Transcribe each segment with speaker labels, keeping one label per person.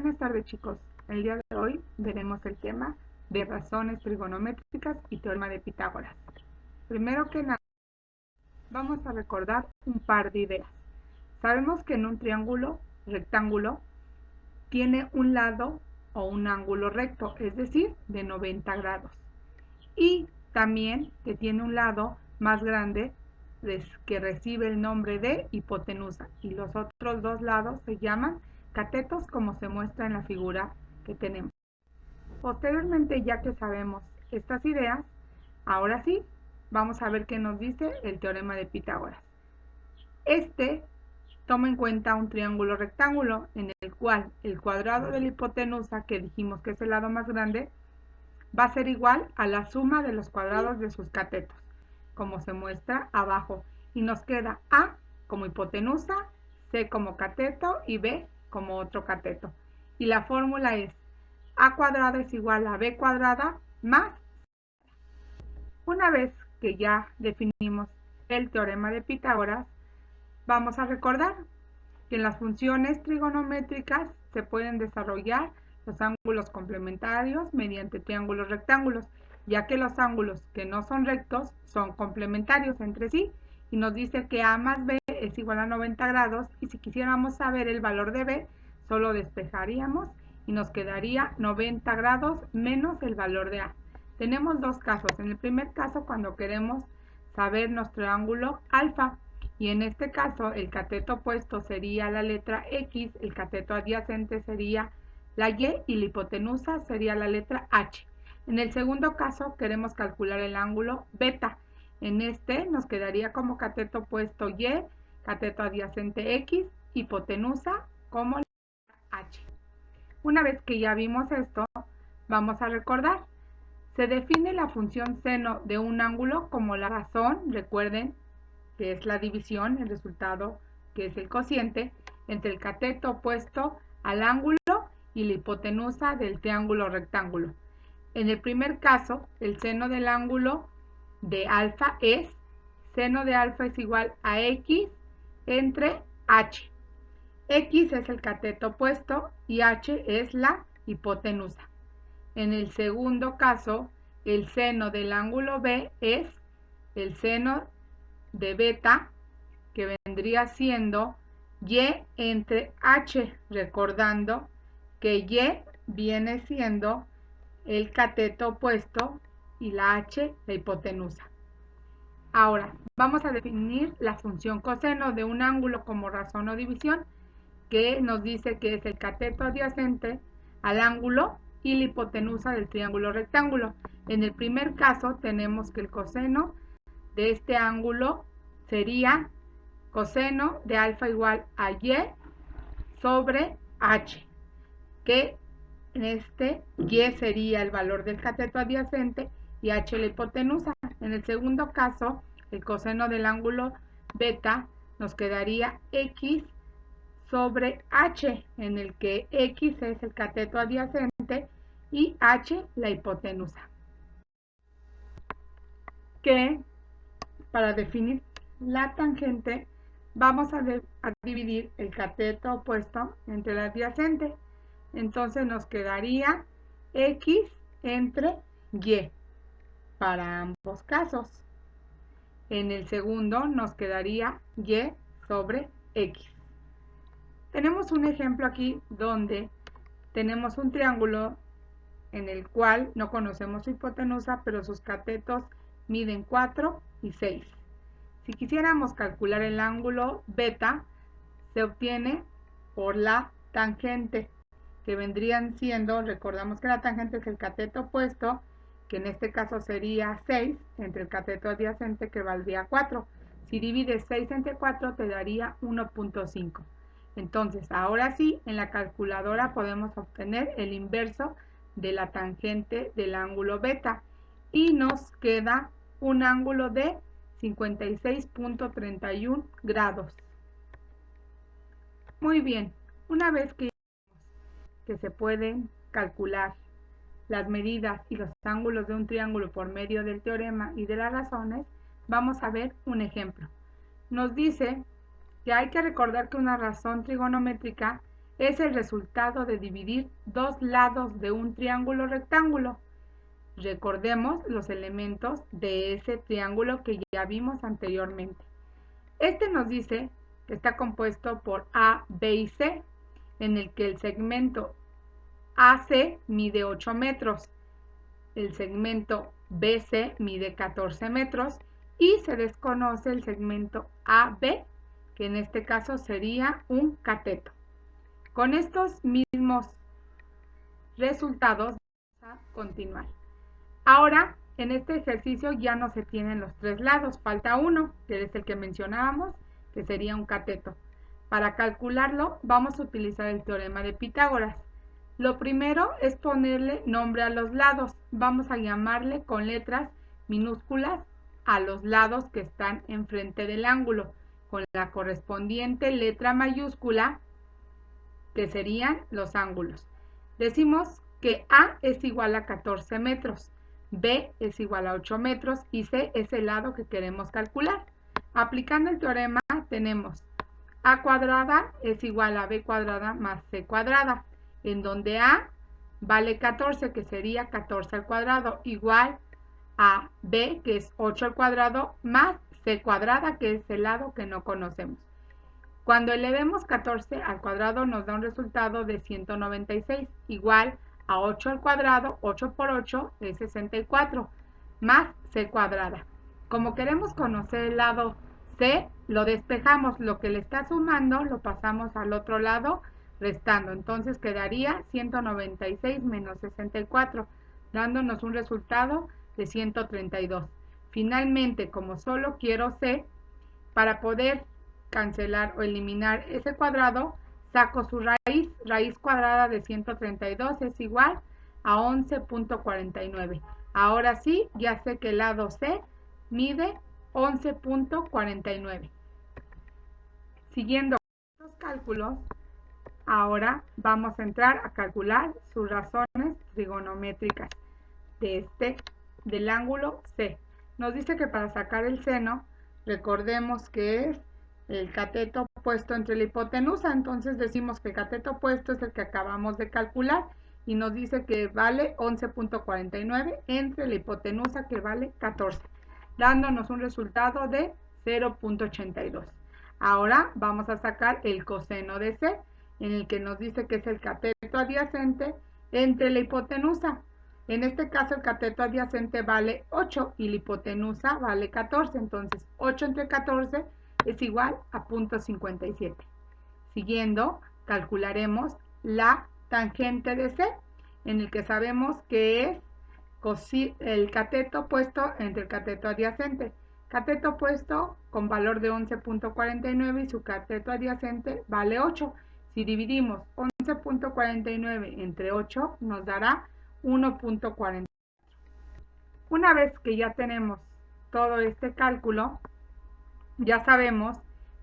Speaker 1: Buenas tardes, chicos. El día de hoy veremos el tema de razones trigonométricas y teorema de Pitágoras. Primero que nada, vamos a recordar un par de ideas. Sabemos que en un triángulo rectángulo tiene un lado o un ángulo recto, es decir, de 90 grados. Y también que tiene un lado más grande que recibe el nombre de hipotenusa, y los otros dos lados se llaman catetos, como se muestra en la figura que tenemos. Posteriormente, ya que sabemos estas ideas, ahora sí vamos a ver qué nos dice el teorema de Pitágoras. Toma en cuenta un triángulo rectángulo en el cual el cuadrado de la hipotenusa, que dijimos que es el lado más grande, va a ser igual a la suma de los cuadrados de sus catetos, como se muestra abajo, y nos queda A como hipotenusa, C como cateto y B como otro cateto. Y la fórmula es A cuadrada es igual a B cuadrada más. Una vez que ya definimos el teorema de Pitágoras, vamos a recordar que en las funciones trigonométricas se pueden desarrollar los ángulos complementarios mediante triángulos rectángulos, ya que los ángulos que no son rectos son complementarios entre sí, y nos dice que A más B es igual a 90 grados, y si quisiéramos saber el valor de B, solo despejaríamos y nos quedaría 90 grados menos el valor de A. Tenemos dos casos. En el primer caso, cuando queremos saber nuestro ángulo alfa, y en este caso el cateto opuesto sería la letra X, el cateto adyacente sería la Y y la hipotenusa sería la letra H. En el segundo caso queremos calcular el ángulo beta. En este nos quedaría como cateto opuesto Y, cateto adyacente X, hipotenusa como la letra H. Una vez que ya vimos esto, vamos a recordar. Se define la función seno de un ángulo como la razón, recuerden, que es la división, el resultado, que es el cociente, entre el cateto opuesto al ángulo y la hipotenusa del triángulo rectángulo. En el primer caso, el seno del ángulo de alfa es, seno de alfa es igual a X entre H. X es el cateto opuesto y H es la hipotenusa. En el segundo caso, el seno del ángulo B es el seno de beta, que vendría siendo Y entre H, recordando que Y viene siendo el cateto opuesto y la H la hipotenusa. Ahora, vamos a definir la función coseno de un ángulo como razón o división, que nos dice que es el cateto adyacente al ángulo y la hipotenusa del triángulo rectángulo. En el primer caso tenemos que el coseno de este ángulo sería coseno de alfa igual a Y sobre H, que en este Y sería el valor del cateto adyacente y H la hipotenusa. En el segundo caso, el coseno del ángulo beta nos quedaría X sobre H, en el que X es el cateto adyacente y H la hipotenusa. Que para definir la tangente vamos a dividir el cateto opuesto entre el adyacente. Entonces nos quedaría X entre Y para ambos casos. En el segundo nos quedaría Y sobre X. Tenemos un ejemplo aquí donde tenemos un triángulo en el cual no conocemos su hipotenusa, pero sus catetos miden 4 y 6. Si quisiéramos calcular el ángulo beta, se obtiene por la tangente, que vendrían siendo, recordamos que la tangente es el cateto opuesto, que en este caso sería 6, entre el cateto adyacente, que valdría 4. Si divides 6 entre 4 te daría 1.5. Entonces, ahora sí, en la calculadora podemos obtener el inverso de la tangente del ángulo beta, y nos queda un ángulo de 56.31 grados. Muy bien, una vez que se pueden calcular las medidas y los ángulos de un triángulo por medio del teorema y de las razones, vamos a ver un ejemplo. Nos dice que hay que recordar que una razón trigonométrica es el resultado de dividir dos lados de un triángulo rectángulo. Recordemos los elementos de ese triángulo que ya vimos anteriormente. Este nos dice que está compuesto por A, B y C, en el que el segmento AC mide 8 metros, el segmento BC mide 14 metros y se desconoce el segmento AB, que en este caso sería un cateto. Con estos mismos resultados vamos a continuar. Ahora, en este ejercicio ya no se tienen los tres lados, falta uno, que es el que mencionábamos, que sería un cateto. Para calcularlo, vamos a utilizar el teorema de Pitágoras. Lo primero es ponerle nombre a los lados. Vamos a llamarle con letras minúsculas a los lados que están enfrente del ángulo, con la correspondiente letra mayúscula, que serían los ángulos. Decimos que A es igual a 14 metros, B es igual a 8 metros y C es el lado que queremos calcular. Aplicando el teorema tenemos A cuadrada es igual a B cuadrada más C cuadrada, en donde A vale 14, que sería 14 al cuadrado, igual a B, que es 8 al cuadrado, más C cuadrada, que es el lado que no conocemos. Cuando elevemos 14 al cuadrado nos da un resultado de 196, igual a 8 al cuadrado, 8 por 8 es 64, más C cuadrada. Como queremos conocer el lado C, lo despejamos, lo que le está sumando lo pasamos al otro lado restando, entonces quedaría 196 menos 64, dándonos un resultado de 132. Finalmente, como solo quiero C, para poder cancelar o eliminar ese cuadrado, saco su raíz. Raíz cuadrada de 132 es igual a 11.49. Ahora sí, ya sé que el lado C mide 11.49. Siguiendo estos cálculos, ahora vamos a entrar a calcular sus razones trigonométricas del ángulo C. Nos dice que para sacar el seno, recordemos que es el cateto puesto entre la hipotenusa, entonces decimos que el cateto puesto es el que acabamos de calcular y nos dice que vale 11.49 entre la hipotenusa, que vale 14, dándonos un resultado de 0.82. Ahora vamos a sacar el coseno de C, en el que nos dice que es el cateto adyacente entre la hipotenusa. En este caso el cateto adyacente vale 8 y la hipotenusa vale 14, entonces 8 entre 14 es igual a 0.57. Siguiendo, calcularemos la tangente de C, en el que sabemos que es el cateto puesto entre el cateto adyacente. Cateto puesto con valor de 11.49 y su cateto adyacente vale 8. Si dividimos 11.49 entre 8 nos dará 1.40. Una vez que ya tenemos todo este cálculo, ya sabemos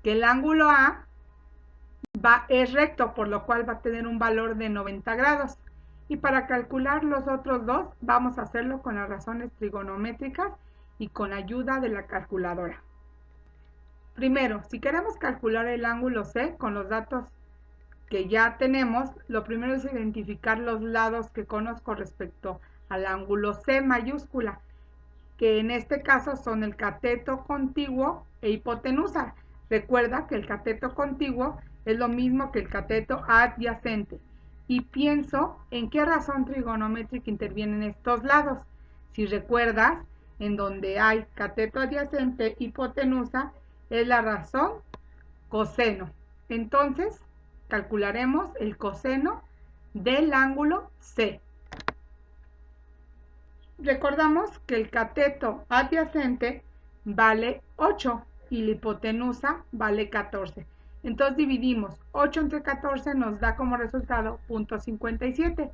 Speaker 1: que el ángulo A es recto, por lo cual va a tener un valor de 90 grados. Y para calcular los otros dos, vamos a hacerlo con las razones trigonométricas y con ayuda de la calculadora. Primero, si queremos calcular el ángulo C con los datos que ya tenemos, lo primero es identificar los lados que conozco respecto al ángulo C mayúscula, que en este caso son el cateto contiguo e hipotenusa. Recuerda que el cateto contiguo es lo mismo que el cateto adyacente. Y pienso en qué razón trigonométrica intervienen estos lados. Si recuerdas, en donde hay cateto adyacente, hipotenusa, es la razón coseno. Entonces, calcularemos el coseno del ángulo C. Recordamos que el cateto adyacente vale 8 y la hipotenusa vale 14. Entonces dividimos 8 entre 14, nos da como resultado 0.57.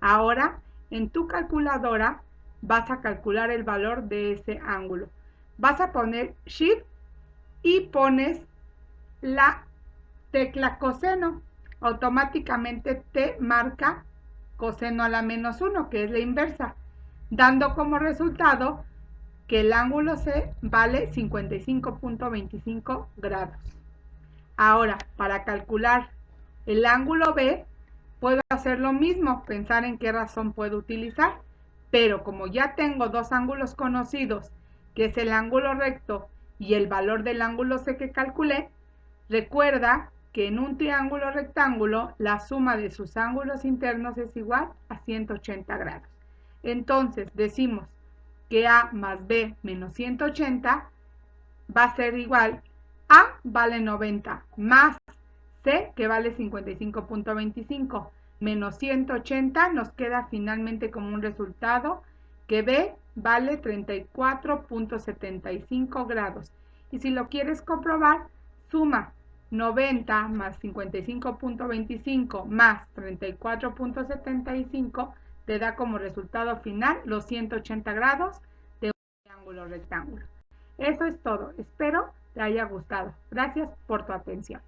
Speaker 1: Ahora, en tu calculadora vas a calcular el valor de ese ángulo. Vas a poner Shift y pones la tecla coseno. Automáticamente te marca coseno a la menos 1, que es la inversa, dando como resultado que el ángulo C vale 55.25 grados. Ahora, para calcular El ángulo B, puedo hacer lo mismo, pensar en qué razón puedo utilizar, pero como ya tengo dos ángulos conocidos, que es el ángulo recto y el valor del ángulo C que calculé, recuerda que en un triángulo rectángulo la suma de sus ángulos internos es igual a 180 grados. Entonces decimos que A más B menos 180 va a ser igual a vale 90 más C que vale 55.25 menos 180 nos queda finalmente como un resultado que B vale 34.75 grados. Y si lo quieres comprobar, suma 90 más 55.25 más 34.75 te da como resultado final los 180 grados de un triángulo rectángulo. Eso es todo. Espero te haya gustado. Gracias por tu atención.